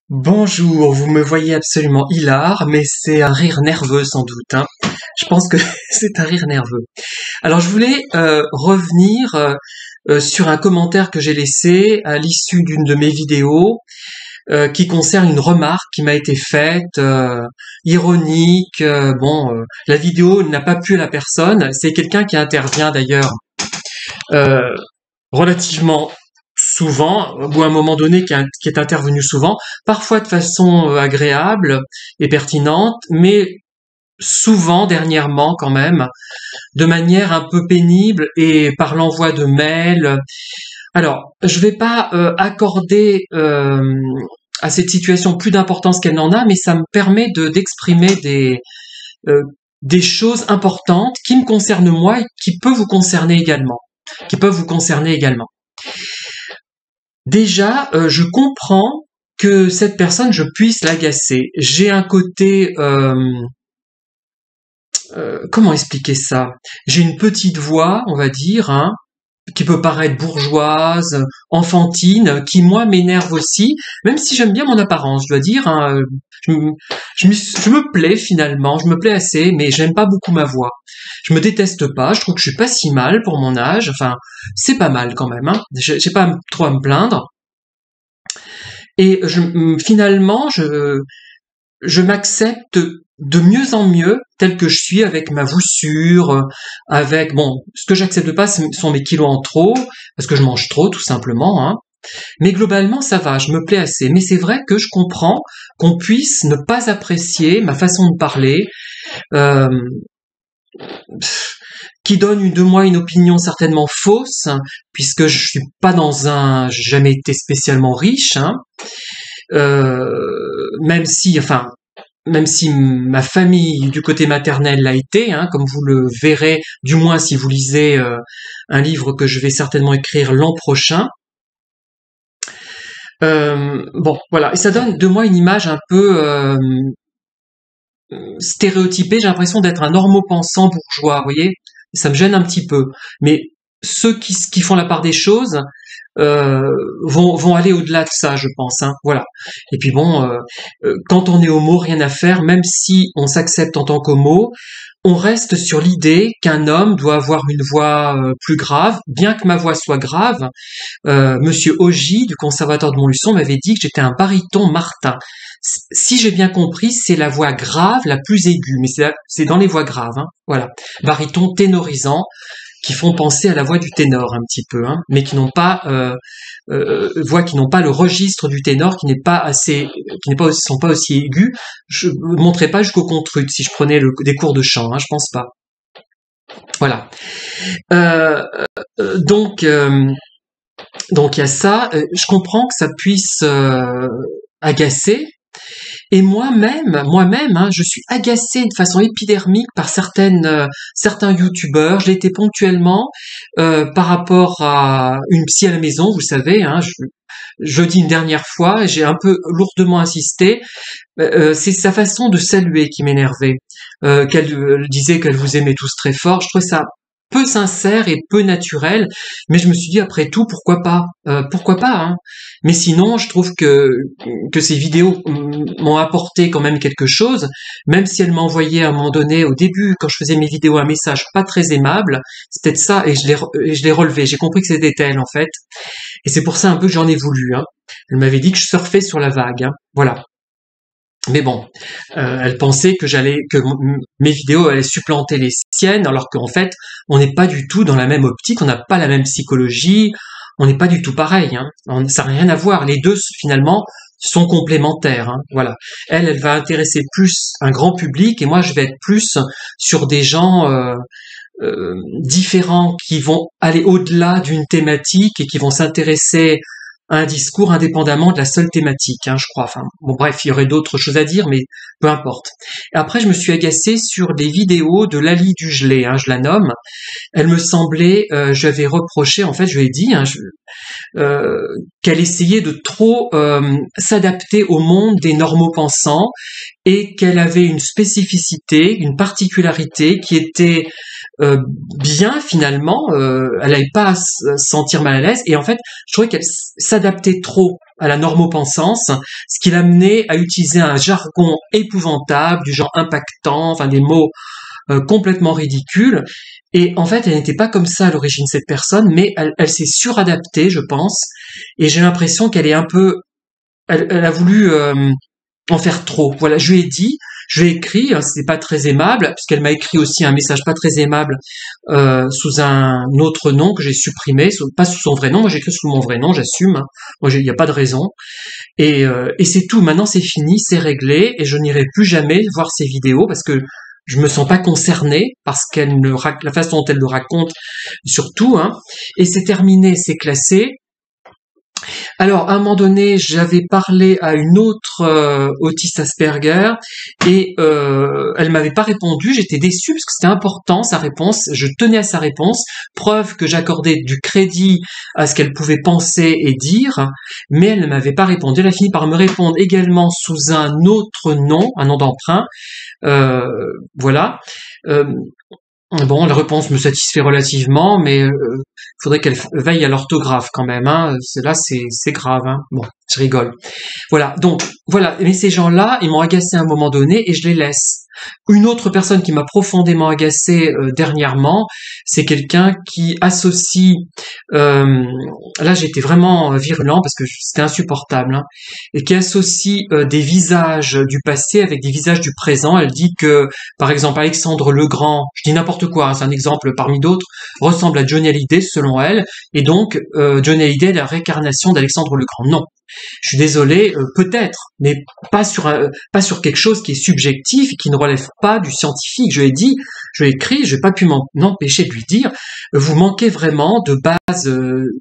Bonjour, vous me voyez absolument hilar, mais c'est un rire nerveux sans doute, hein. Je pense que c'est un rire nerveux. Alors je voulais revenir sur un commentaire que j'ai laissé à l'issue d'une de mes vidéos qui concerne une remarque qui m'a été faite, ironique. La vidéo n'a pas plu à la personne. C'est quelqu'un qui intervient d'ailleurs euh, relativement souvent, ou à un moment donné qui est intervenu souvent, parfois de façon agréable et pertinente, mais souvent dernièrement quand même, de manière un peu pénible et par l'envoi de mails. Alors, je vais pas accorder à cette situation plus d'importance qu'elle n'en a, mais ça me permet d'exprimer euh, des choses importantes qui me concernent moi et qui peuvent vous concerner également. Qui peuvent vous concerner également. Déjà, je comprends que cette personne, je puisse l'agacer. J'ai un côté, comment expliquer ça? J'ai une petite voix, on va dire, hein, qui peut paraître bourgeoise, enfantine, qui moi m'énerve aussi, même si j'aime bien mon apparence, je dois dire, hein, je me plais finalement, je me plais assez, mais j'aime pas beaucoup ma voix. Je me déteste pas, je trouve que je suis pas si mal pour mon âge, enfin, c'est pas mal quand même, hein. J'ai pas trop à me plaindre. Et finalement, je m'accepte de mieux en mieux tel que je suis avec ma voussure, avec bon, ce que j'accepte pas sont mes kilos en trop parce que je mange trop tout simplement, hein. Mais globalement ça va, je me plais assez. Mais c'est vrai que je comprends qu'on puisse ne pas apprécier ma façon de parler, euh, qui donne de moi une opinion certainement fausse, hein, puisque je suis pas j'ai jamais été spécialement riche, hein. Euh, même si, enfin, même si ma famille du côté maternel l'a été, hein, comme vous le verrez, du moins si vous lisez un livre que je vais certainement écrire l'an prochain. Bon, voilà, et ça donne de moi une image un peu stéréotypée. J'ai l'impression d'être un normopensant bourgeois, vous voyez. Ça me gêne un petit peu. Mais ceux qui font la part des choses euh, vont aller au-delà de ça, je pense, hein, voilà. Et puis bon, quand on est homo, rien à faire, même si on s'accepte en tant qu'homo, on reste sur l'idée qu'un homme doit avoir une voix plus grave, bien que ma voix soit grave. Monsieur Ogy du Conservatoire de Montluçon m'avait dit que j'étais un baryton Martin. Si j'ai bien compris, c'est la voix grave la plus aiguë, mais c'est dans les voix graves, hein, voilà. Baryton ténorisant, qui font penser à la voix du ténor un petit peu, hein, mais qui n'ont pas voix qui n'ont pas le registre du ténor, qui n'est pas sont pas aussi aigus. Je ne monterais pas jusqu'au contrut si je prenais des cours de chant, hein, je pense pas. Voilà. Euh, donc donc il y a ça. Je comprends que ça puisse agacer. Et moi-même, hein, je suis agacée de façon épidermique par certains youtubeurs. Je l'étais ponctuellement par rapport à une psy à la maison, vous savez. Hein, je dis une dernière fois, et j'ai un peu lourdement insisté. C'est sa façon de saluer qui m'énervait. Qu'elle disait qu'elle vous aimait tous très fort. Je trouvais ça peu sincère et peu naturel, mais je me suis dit après tout pourquoi pas, hein. Mais sinon je trouve que ces vidéos m'ont apporté quand même quelque chose, même si elle m'a envoyé à un moment donné au début quand je faisais mes vidéos un message pas très aimable. C'est peut-être ça, et je l'ai relevé, j'ai compris que c'était elle en fait, et c'est pour ça un peu que j'en ai voulu, hein. Elle m'avait dit que je surfais sur la vague, hein. Voilà. Mais bon, elle pensait que mes vidéos allaient supplanter les siennes, alors qu'en fait, on n'est pas du tout dans la même optique, on n'a pas la même psychologie, on n'est pas du tout pareil, hein. Ça n'a rien à voir. Les deux finalement sont complémentaires, hein. Voilà. Elle va intéresser plus un grand public, et moi, je vais être plus sur des gens différents qui vont aller au-delà d'une thématique et qui vont s'intéresser un discours indépendamment de la seule thématique, hein, je crois. Enfin, bon, bref, il y aurait d'autres choses à dire, mais peu importe. Et après, je me suis agacé sur des vidéos de Lali Dugelé, hein, je la nomme. Elle me semblait, je lui avais reproché, en fait, je lui ai dit, hein, qu'elle essayait de trop s'adapter au monde des normaux-pensants, et qu'elle avait une spécificité, une particularité qui était bien finalement, elle n'avait pas à se sentir mal à l'aise, et en fait je trouvais qu'elle s'adaptait trop à la normopensance, ce qui l'amenait à utiliser un jargon épouvantable, du genre impactant, enfin des mots complètement ridicules. Et en fait, elle n'était pas comme ça à l'origine, cette personne, mais elle s'est suradaptée, je pense. Et j'ai l'impression qu'elle est un peu, elle a voulu en faire trop. Voilà, je lui ai écrit, hein, c'était pas très aimable, puisqu'elle m'a écrit aussi un message pas très aimable sous un autre nom que j'ai supprimé, pas sous son vrai nom. Moi, j'ai écrit sous mon vrai nom, j'assume. Hein. Moi, il n'y a pas de raison. Et c'est tout. Maintenant, c'est fini, c'est réglé, et je n'irai plus jamais voir ses vidéos parce que je me sens pas concerné parce la façon dont elle le raconte, surtout. Hein. Et c'est terminé, c'est classé. Alors, à un moment donné, j'avais parlé à une autre autiste Asperger et elle m'avait pas répondu. J'étais déçue parce que c'était important sa réponse. Je tenais à sa réponse, preuve que j'accordais du crédit à ce qu'elle pouvait penser et dire, mais elle ne m'avait pas répondu. Elle a fini par me répondre également sous un autre nom, un nom d'emprunt. Voilà. Bon, la réponse me satisfait relativement, mais faudrait qu'elle veille à l'orthographe quand même. Hein. C'est grave. Hein. Bon, je rigole. Voilà. Donc voilà. Mais ces gens-là, ils m'ont agacé à un moment donné et je les laisse. Une autre personne qui m'a profondément agacé dernièrement, c'est quelqu'un qui associe. Là, j'étais vraiment virulent parce que c'était insupportable, hein, et qui associe des visages du passé avec des visages du présent. Elle dit que, par exemple, Alexandre le Grand, je dis n'importe quoi, hein, c'est un exemple parmi d'autres, ressemble à Johnny Hallyday selon elle, et donc Johnny Hallyday est la réincarnation d'Alexandre le Grand. Non. Je suis désolé, peut-être, mais pas sur quelque chose qui est subjectif et qui ne relève pas du scientifique. Je lui ai écrit, je n'ai pas pu m'empêcher de lui dire, vous manquez vraiment de base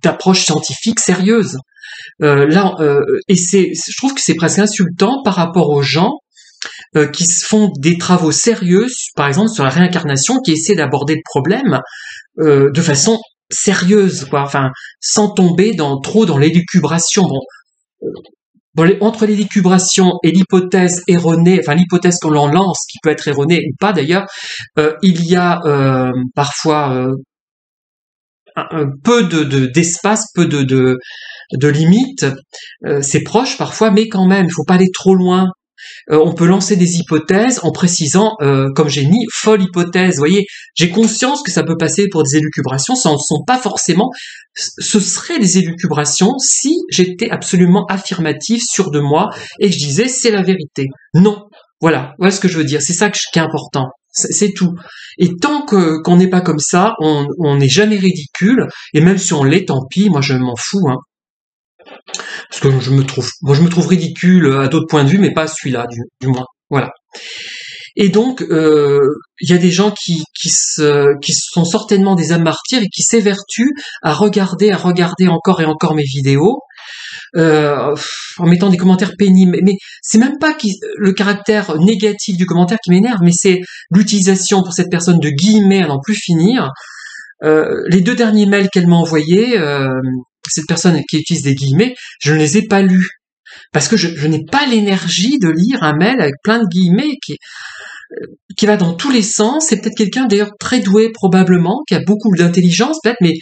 d'approche scientifique sérieuse. Je trouve que c'est presque insultant par rapport aux gens qui se font des travaux sérieux, par exemple sur la réincarnation, qui essaient d'aborder le problème de façon sérieuse, quoi. Enfin, sans tomber trop dans l'élucubration. Bon, entre l'élucubration et l'hypothèse erronée, enfin l'hypothèse qu'on en lance, qui peut être erronée ou pas d'ailleurs, il y a parfois un peu d'espace, peu de limites. C'est proche parfois, mais quand même, il faut pas aller trop loin. On peut lancer des hypothèses en précisant, comme j'ai mis, folle hypothèse. Vous voyez, j'ai conscience que ça peut passer pour des élucubrations, ça ne sont pas forcément. Ce seraient des élucubrations si j'étais absolument affirmatif, sûr de moi, et que je disais c'est la vérité. Non, voilà ce que je veux dire. C'est ça qui est important. C'est tout. Et tant qu'on n'est pas comme ça, on n'est jamais ridicule. Et même si on l'est, tant pis. Moi, je m'en fous. Hein. Parce que je me trouve ridicule à d'autres points de vue, mais pas à celui-là, du moins. Voilà. Et donc, il y a des gens qui sont certainement des âmes martyrs et qui s'évertuent à regarder encore et encore mes vidéos, en mettant des commentaires pénibles. Mais c'est même pas le caractère négatif du commentaire qui m'énerve, mais c'est l'utilisation pour cette personne de guillemets à n'en plus finir. Les 2 derniers mails qu'elle m'a envoyés, cette personne qui utilise des guillemets, je ne les ai pas lus. Parce que je n'ai pas l'énergie de lire un mail avec plein de guillemets qui va dans tous les sens. C'est peut-être quelqu'un d'ailleurs très doué probablement, qui a beaucoup d'intelligence peut-être, mais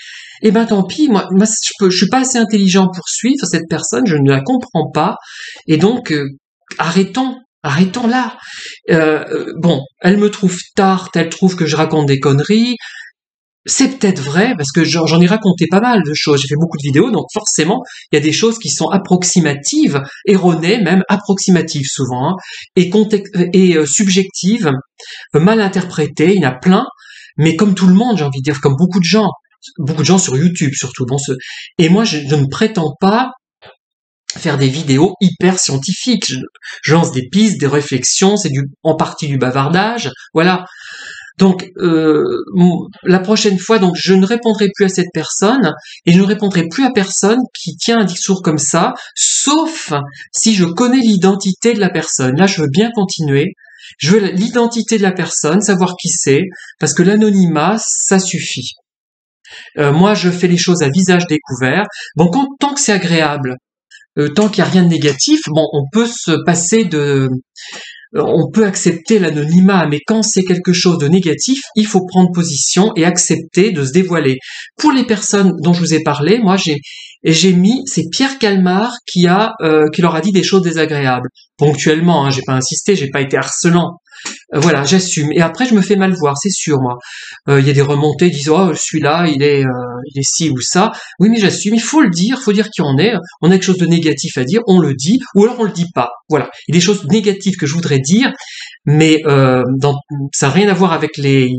tant pis, moi je suis pas assez intelligent pour suivre cette personne, je ne la comprends pas. Et donc, arrêtons là. Bon, elle me trouve tarte, elle trouve que je raconte des conneries. C'est peut-être vrai, parce que j'en ai raconté pas mal de choses, j'ai fait beaucoup de vidéos, donc forcément, il y a des choses qui sont approximatives, erronées, même approximatives souvent, hein, et subjectives, mal interprétées, il y en a plein, mais comme tout le monde, j'ai envie de dire, comme beaucoup de gens sur YouTube surtout. Et moi, je ne prétends pas faire des vidéos hyper scientifiques, je lance des pistes, des réflexions, c'est en partie du bavardage, voilà. Donc, la prochaine fois, donc, je ne répondrai plus à cette personne et je ne répondrai plus à personne qui tient un discours comme ça, sauf si je connais l'identité de la personne. Là, je veux bien continuer. Je veux l'identité de la personne, savoir qui c'est, parce que l'anonymat, ça suffit. Moi, je fais les choses à visage découvert. Bon, tant que c'est agréable, tant qu'il n'y a rien de négatif, bon, on peut se passer on peut accepter l'anonymat, mais quand c'est quelque chose de négatif, il faut prendre position et accepter de se dévoiler. Pour les personnes dont je vous ai parlé, moi j'ai mis, c'est Pierre Calmar qui leur a dit des choses désagréables. Ponctuellement, hein, j'ai pas insisté, j'ai pas été harcelant. Voilà, j'assume. Et après, je me fais mal voir, c'est sûr, moi. Il y a des remontées, ils disent, oh, celui-là, il est ci ou ça. Oui, mais j'assume. Il faut dire qui on est. On a quelque chose de négatif à dire, on le dit, ou alors on le dit pas. Voilà. Il y a des choses négatives que je voudrais dire, mais ça n'a rien à voir avec les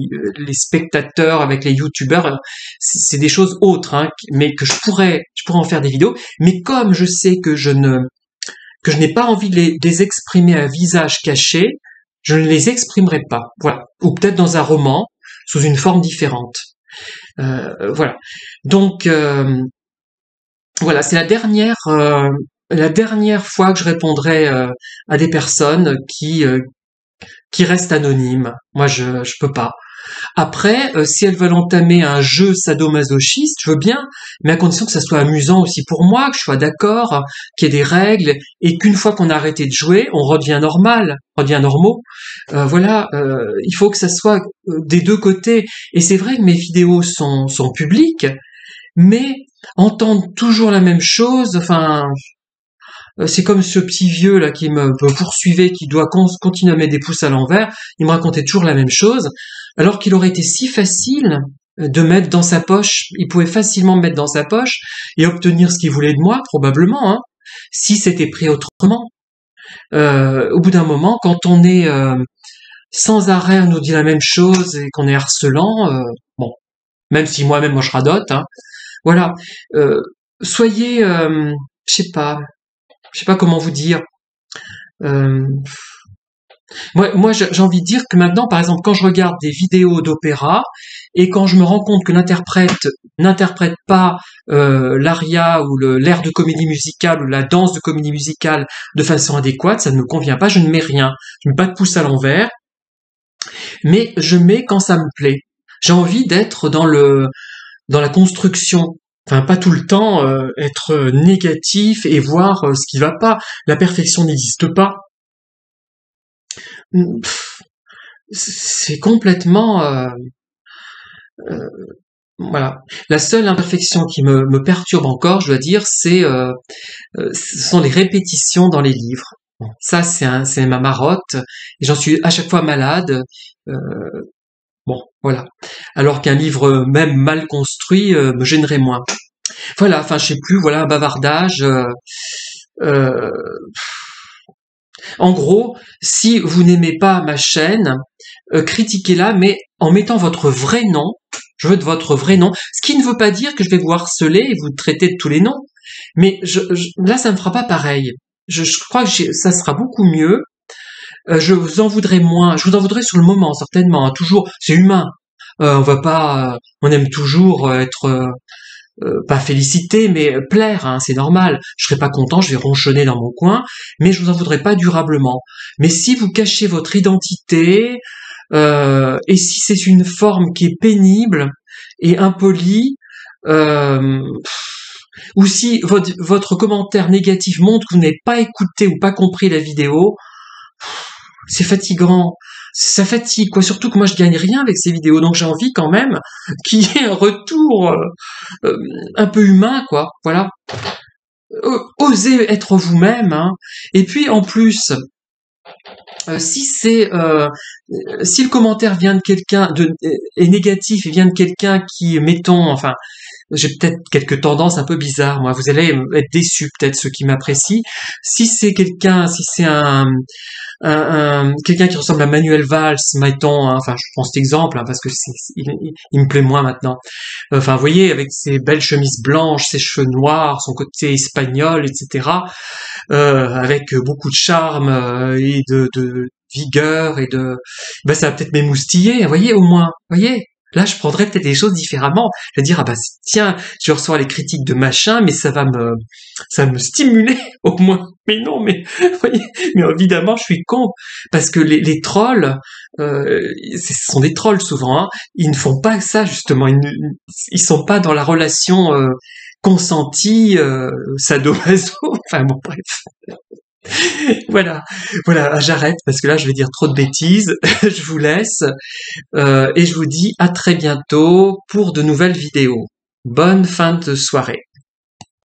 spectateurs, avec les youtubeurs. C'est des choses autres, hein, mais que je pourrais en faire des vidéos. Mais comme je sais que je n'ai pas envie de les exprimer à visage caché, je ne les exprimerai pas. Voilà. Ou peut-être dans un roman, sous une forme différente. Voilà. Donc, voilà, c'est la dernière fois que je répondrai à des personnes qui restent anonymes. Moi, je peux pas. Après, si elles veulent entamer un jeu sadomasochiste, je veux bien, mais à condition que ça soit amusant aussi pour moi, que je sois d'accord, qu'il y ait des règles, et qu'une fois qu'on a arrêté de jouer, on redevient normal, redevient normaux. Voilà, il faut que ça soit des deux côtés. Et c'est vrai que mes vidéos sont publiques, mais entendre toujours la même chose, enfin, c'est comme ce petit vieux là qui me poursuivait, qui doit continuer à mettre des pouces à l'envers. Il me racontait toujours la même chose, alors qu'il aurait été si facile de mettre dans sa poche. Il pouvait facilement me mettre dans sa poche et obtenir ce qu'il voulait de moi, probablement, hein, si c'était pris autrement. Au bout d'un moment, quand on est sans arrêt, on nous dit la même chose et qu'on est harcelant, bon, même si moi je radote, hein, voilà. Soyez, je sais pas comment vous dire. Euh, moi, j'ai envie de dire que maintenant, par exemple, quand je regarde des vidéos d'opéra et quand je me rends compte que l'interprète n'interprète pas l'aria ou l'air de comédie musicale ou la danse de comédie musicale de façon adéquate, ça ne me convient pas, je ne mets rien. Je ne mets pas de pouce à l'envers, mais je mets quand ça me plaît. J'ai envie d'être dans la construction. Enfin, pas tout le temps être négatif et voir ce qui va pas. La perfection n'existe pas. C'est complètement euh, voilà. La seule imperfection qui me perturbe encore, je dois dire, ce sont les répétitions dans les livres. Bon, ça, c'est ma marotte. Et j'en suis à chaque fois malade. Euh, bon, voilà. Alors qu'un livre même mal construit me gênerait moins. Voilà. Enfin, je sais plus. Voilà, un bavardage. Euh, En gros, si vous n'aimez pas ma chaîne, critiquez-la, mais en mettant votre vrai nom. Je veux de votre vrai nom. Ce qui ne veut pas dire que je vais vous harceler et vous traiter de tous les noms. Mais là, ça ne me fera pas pareil. Je crois que ça sera beaucoup mieux. Je vous en voudrais moins. Je vous en voudrais sur le moment, certainement, hein. Toujours, c'est humain. On va pas. On aime toujours être pas féliciter, mais plaire, hein, c'est normal. Je serai pas content, je vais ronchonner dans mon coin, mais je vous en voudrais pas durablement. Mais si vous cachez votre identité, et si c'est une forme qui est pénible et impolie, euh, ou si votre commentaire négatif montre que vous n'avez pas écouté ou pas compris la vidéo, c'est fatigant. Ça fatigue, quoi. Surtout que moi, je gagne rien avec ces vidéos, donc j'ai envie quand même qu'il y ait un retour un peu humain, quoi. Voilà. Osez être vous-même, hein. Et puis en plus, si le commentaire vient de est négatif et vient de quelqu'un qui, mettons, enfin, j'ai peut-être quelques tendances un peu bizarres, moi. Vous allez être déçus, peut-être ceux qui m'apprécient. Si c'est quelqu'un qui ressemble à Manuel Valls, mettons, hein, enfin je prends cet exemple parce que il me plaît moins maintenant. Enfin, vous voyez, avec ses belles chemises blanches, ses cheveux noirs, son côté espagnol, etc., avec beaucoup de charme et de vigueur ben ça va peut-être m'émoustiller, vous voyez, au moins, vous voyez. Là, je prendrais peut-être des choses différemment. Je vais dire, ah bah tiens, je reçois les critiques de machin, mais ça va me stimuler au moins. Mais non, mais vous voyez, mais évidemment, je suis con parce que les trolls, ce sont des trolls souvent. Hein, ils ne font pas ça justement. Ils sont pas dans la relation consentie, sadomaso. Enfin bon, bref. Voilà, voilà, j'arrête parce que là je vais dire trop de bêtises. Je vous laisse et je vous dis à très bientôt pour de nouvelles vidéos. Bonne fin de soirée.